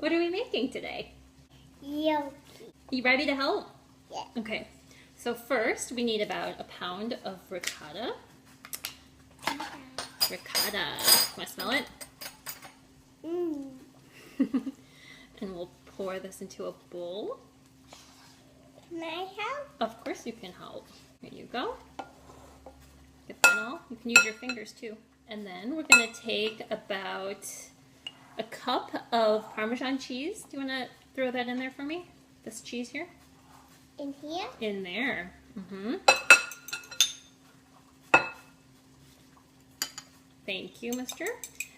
What are we making today? Gnocchi. You ready to help? Yeah. Okay. So first, we need about a pound of ricotta. Ricotta. Want to smell it? Mmm. And we'll pour this into a bowl. Can I help? Of course you can help. Here you go. Get that all. You can use your fingers too. And then we're going to take about a cup of Parmesan cheese. Do you want to throw that in there for me? This cheese here? In here? In there. Thank you, mister.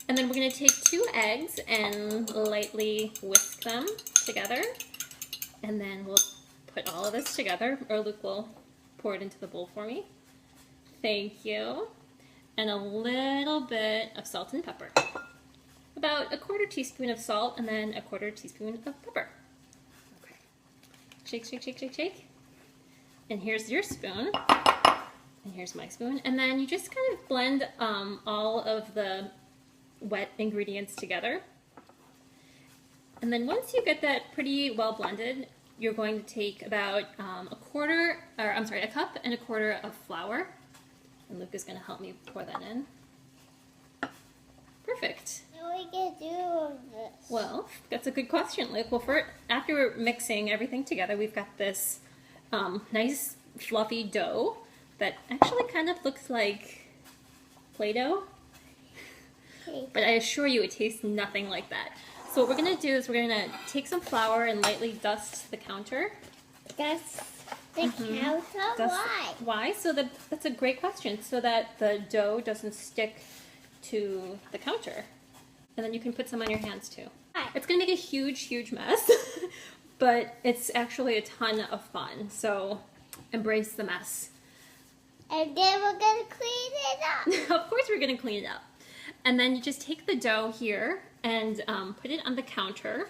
And then we're going to take 2 eggs and lightly whisk them together. And then we'll put all of this together, or Luke will pour it into the bowl for me. Thank you. And a little bit of salt and pepper. About a 1/4 teaspoon of salt and then a 1/4 teaspoon of pepper. Okay. Shake, shake, shake, shake, shake. And here's your spoon. And here's my spoon. And then you just kind of blend all of the wet ingredients together. And then once you get that pretty well blended, you're going to take about a cup and a 1/4 of flour. And Luke is going to help me pour that in. Perfect. What are we going to do with this? Well, that's a good question, Luke. Well, after we're mixing everything together, we've got this nice fluffy dough that actually kind of looks like Play-Doh. But I assure you it tastes nothing like that. So what we're going to do is we're going to take some flour and lightly dust the counter. Dust the counter? Why? Why? So that's a great question. So that the dough doesn't stick to the counter. And then you can put some on your hands too. Why? It's going to make a huge, huge mess. But it's actually a ton of fun. So embrace the mess. And then we're going to clean it up. Of course we're going to clean it up. And then you just take the dough here and put it on the counter.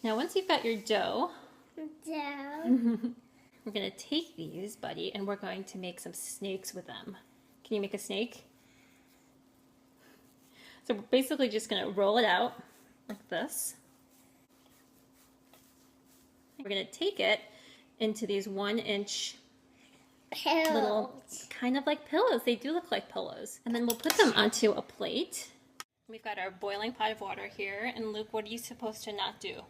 Now once you've got your dough, we're going to take these, buddy, and we're going to make some snakes with them. Can you make a snake? So we're basically just going to roll it out like this. We're going to take it into these 1-inch little, kind of like pillows. They do look like pillows. And then we'll put them onto a plate. We've got our boiling pot of water here. And Luke, what are you supposed to not do?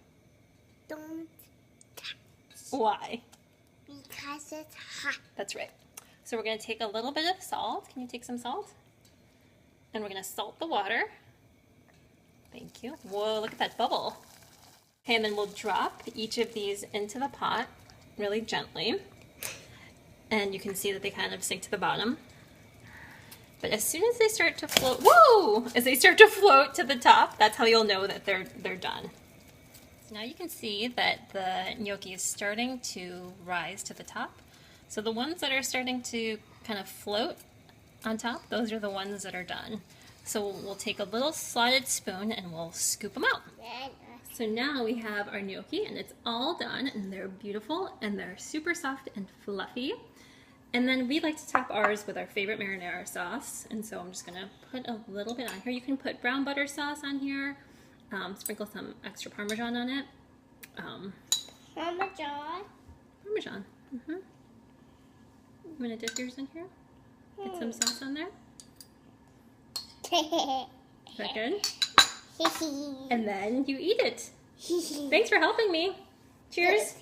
Don't touch. Why? Because it's hot. That's right. So we're going to take a little bit of salt. Can you take some salt? And we're going to salt the water. Thank you. Whoa, look at that bubble. Okay, and then we'll drop each of these into the pot really gently. And you can see that they kind of sink to the bottom. But as soon as they start to float, whoa! As they start to float to the top, that's how you'll know that they're done. So now you can see that the gnocchi is starting to rise to the top. So the ones that are starting to kind of float on top, those are the ones that are done. So we'll take a little slotted spoon and we'll scoop them out. So now we have our gnocchi and it's all done and they're beautiful and they're super soft and fluffy. And then we like to top ours with our favorite marinara sauce. And so I'm just gonna put a little bit on here. You can put brown butter sauce on here, sprinkle some extra Parmesan on it. Parmesan? Parmesan. You wanna dip yours in here? Get some sauce on there. Is that good? And then you eat it. Thanks for helping me. Cheers.